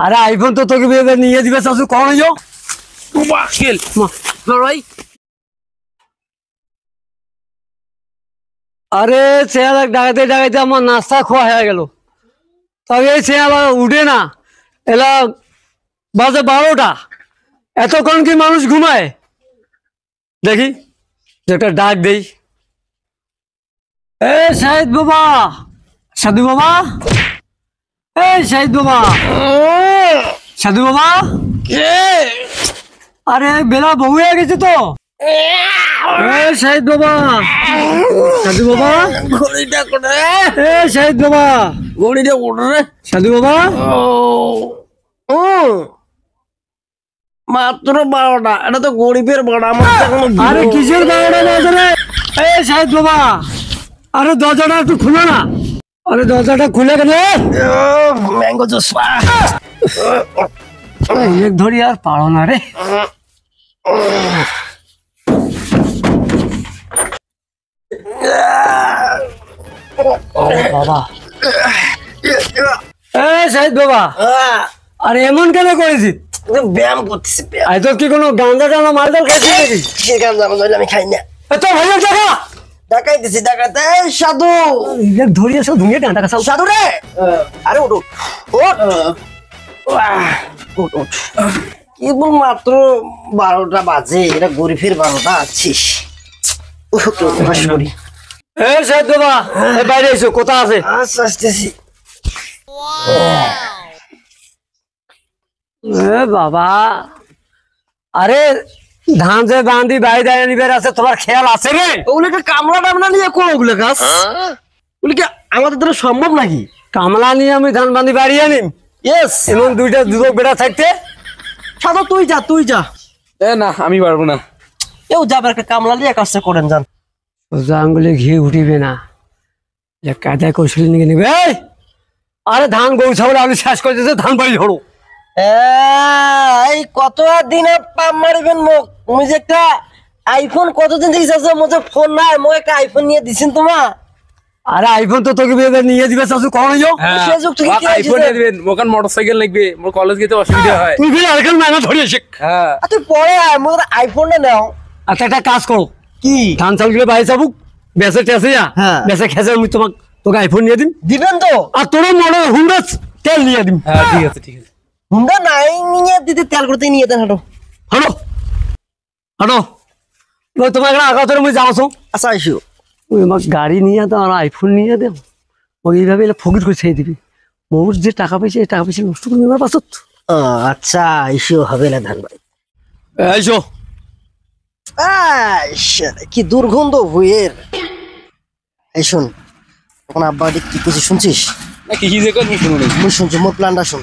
আরে আইফোন তো তোকে নিয়ে দিবে চাচু কখন যাও খেল ভাই। আরে চেয়ার ডাকাইতে ডাকাইতে আমার নাস্তা খোয়া হয়ে গেল, তবে এই চেয়ার উঠে না। এলা বাজে 12টা, এতক্ষণ কি মানুষ ঘুমায়? দেখি একটা ডাক দেই। এ শাহিদ বাবা, সাধু বাবা, এই শাহিদ বাবা, সাধু বাবা। আরে বেলা বউ হয়ে গেছে তো। শাহিদ বাবা, সাধু বাবা, ঘড়িটা কোটে, শাহিদ বাবা, ঘড়িটা কোটে, সাধু বাবা। মাত্র 12টা, এটা তো গরিবের বাড়া। আরে কিসের 12টা বাজে রে? শাহিদ বাবা, আরে দরজাটা একটু খুলো না। আরে দরজাটা খুলে কেন? ম্যাঙ্গো জুস এক ধরি আর পারো না রে। বাবা, শাহিদ বাবা, আরে এমন কেন করেছিস? ব্যায়াম করতেছি। আই তোর কি কোনো গাঁজা টানা মালটাল খাইছিস নাকি? সে গান আমি খাই না। তো ভাইয়া টাকা ডাকাইতেছি, ডাকাইতে। সাধু ধরিয়ে সব ধুয়ে টাকা খাও। সাধু রে, আরে উঠ কেবল মাত্র 12টা বাজে, এটা গরিবের 12টা আছিস। শাহিদ বাবা, বাইরে এসো, কোথা আছে? আচ্ছা, আসতেছি। বাবা, আরে ধান যে বান্ধি বাইরে নিবে আছে, তোমার খেয়াল আছে রে? ওগুলোকে কামলা টামলা নিয়ে করো, ওগুলো কাজ ওগুলো কি আমাদের দ্বারা সম্ভব নাকি? কামলা নিয়ে আমি ধান বান্ধি বাড়ি আনিম? ইয়েস, এমন দুইটা যুবক বেটা থাকতে। সাধু তুই যা, তুই যা। না আমি পারবো না। কেউ যাবে, একটা কামলা নিয়ে কাজটা করেন যান। সোজা আঙ্গুলে ঘি উঠিবে না, যে কায়দায় কৌশলী নিয়ে নিবে। আরে ধান গরু ছাগল আপনি শেষ করে দিয়েছে, ধান বাড়ি ধরো। এই কত দিনে পাম মারিবেন মুখ? মুই যে একটা আইফোন কতদিন দিয়েছে, মুঝে ফোন নাই, মুখ একটা আইফোন নিয়ে দিছেন তোমার। আরে আইফোন তো তোকে নিয়ে দিবে চাচু, কখন যাও? সে যুগ থেকে কি আইফোন নিয়ে দিবেন, মোকান মোটরসাইকেল লাগবে, মোর কলেজ যেতে অসুবিধা হয়। তুই ফিরে আরেকখান মাইনা ধরিয়ে শেখ। হ্যাঁ, তুই পরে আয়, মুখ আইফোনটা নাও। আচ্ছা একটা কাজ করো, কি ধান চালগুলো বাইরে যাবুক, বেসে টেসে যা, হ্যাঁ। বেসে খেসে আমি তোকে আইফোন নিয়ে দিন। দিবেন তো? আর তোর মনে হুন্ডা তেল নিয়ে দিন। হ্যাঁ ঠিক আছে, ঠিক আছে। হুন্ডা নাই নিয়ে দিতে, তেল করতে নিয়ে দেন। হাঁটো হাঁটো হাঁটো, তোমার এখানে আগা ধরে মুই যাওয়াছো। আচ্ছা আইসো। ওই আমার গাড়ি নিয়ে দাও আর আইফোন নিয়ে দেও, ওই এইভাবে এলে ফকির করে ছেড়ে দিবি। মোর যে টাকা পয়সা, এই টাকা পয়সা নষ্ট করে নেবার পাছত। আচ্ছা আইসো, হবে না ধান ভাই। এইসো কি দুর্গন্ধ বইয়ের। এই শোন, এখন আব্বা কি কিছু শুনছিস? না কি যে কর শুনুন। মুই শুনছি, মোর প্ল্যানটা শুন।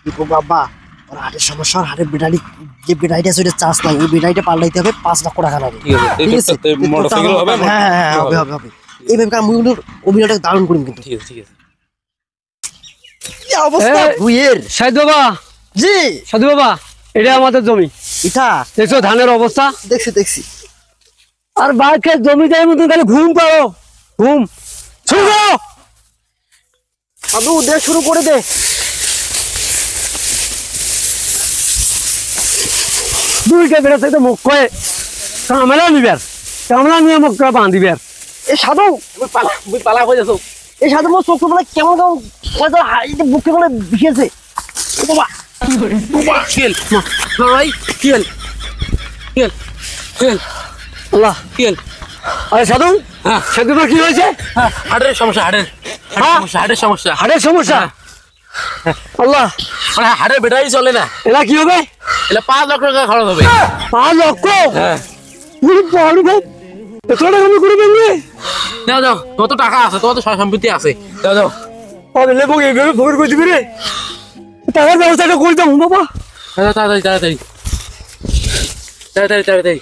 দেখো বাবা, ওর হাটের সমস্যা, ওর হাটের বেটারি, যে বেটারিটা আছে ওইটা চার্জ নাই, ওই বেটারিটা পাল্টাইতে হবে, 5 লাখ টাকা লাগে। ঠিক আছে, ঠিক আছে? মোটরসাইকেল হবে। হ্যাঁ হ্যাঁ হবে হবে হবে। এইভাবে আমি অভিনয়টা দারুণ করিম কিন্তু। ঠিক আছে, ঠিক আছে। কি অবস্থা বইয়ের। সাধু বাবা, জি সাধু বাবা, এটা আমাদের জমি। এটা দেখছো ধানের অবস্থা? দেখছি দেখছি। আর বাইকে জমি দেয় মতো খালি ঘুম পাও, ঘুম শুরু। আবু দে, শুরু করে দে। দুইটা বেড়া থেকে মুখ কয়ে কামলা নিবার, কামলা নিয়ে মুখ বাঁধিবার। এ সাধু, মুই পালা হয়ে যাচ্ছ। এই সাধু মোর চোখ মানে কেমন কেমন হাইতে বুকে মানে ভিজেছে। ও বাবা, খেল ভাই, খেল খেল খেল। আল্লাহ, খেল। আরে সাধু, হ্যাঁ। সাধু কি হয়েছে? হাড়ের সমস্যা, হাড়ের হাড়ের সমস্যা। হাড়ের সমস্যা? আল্লাহ, মানে হাড়ের বেটারি চলে না। এরা কি হবে? এটা 5 লাখ টাকা খরচ হবে। 5 লক্ষ? হ্যাঁ। এত টাকা আমি করে ফেলবে? দাও দাও, কত টাকা আছে, তোমার তো সম্পত্তি আছে। দাও দাও। লেবু এইভাবে ফোর করে দিবি রে, টাকার ব্যবস্থাটা করে দাও বাবা। তাড়াতাড়ি তাড়াতাড়ি তাড়াতাড়ি তাড়াতাড়ি।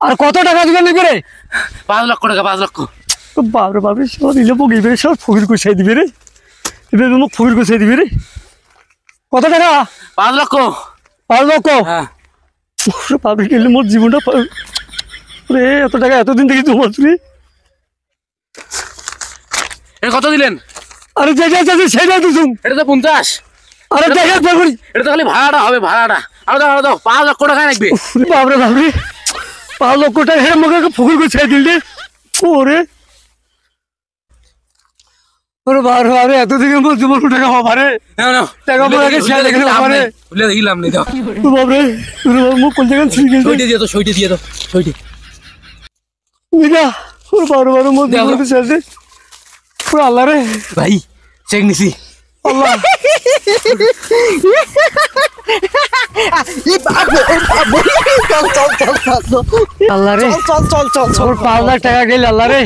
আর কত টাকা দিবেন নাকি রে? 5 লক্ষ টাকা, 5 লক্ষ। বাপরে বাপরে, সব লেবু এইভাবে সব ফকির গুছাই দিবি রে, এভাবে মোক ফকির গুছাই দিবি রে। কত টাকা? 5 লক্ষ। 5 লক্ষ? হ্যাঁ। বাপরে, গেলে মোর জীবনটা রে, এত টাকা এতদিন থেকে তোমার রে। এটা কত দিলেন? আরে যেটা আছে সেটাই তো শুন। এটা তো 50। আরে দেখে দেখুন এটা তো খালি ভাড়াটা হবে ভাড়াটা। আরো দাও 5 লক্ষ টাকা লাগবে। বাবরে বাবরে 5 লক্ষ টাকা হেরে মুখে ফুকুর করে ছেড়ে দিল রে। ওরে ওরে বাবরে বাবরে এত দিকে মোর 2 লক্ষ টাকা পাবা রে। নাও টাকা পয়সা কে ছেড়ে দেখে পারে। বলে দিলাম নি দাও। বাবরে মুখ কোন জায়গা ছিড়ে গেছে। সইটে দিয়ে দাও সইটে দিয়ে দাও সইটে। মিরা ওরে বাবরে বাবরে মোর 2 লক্ষ ছেড়ে দে। পুরো আল্লাহ রে ভাই চেক নিছি। আল্লাহ আল্লাহ রে মোর 5 লাখ টাকা গেল আল্লাহ রে।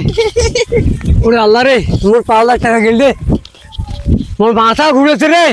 ওরে আল্লাহ রে মোর 5 লাখ টাকা গেল রে। মোর মাথা ঘুরেছে রে।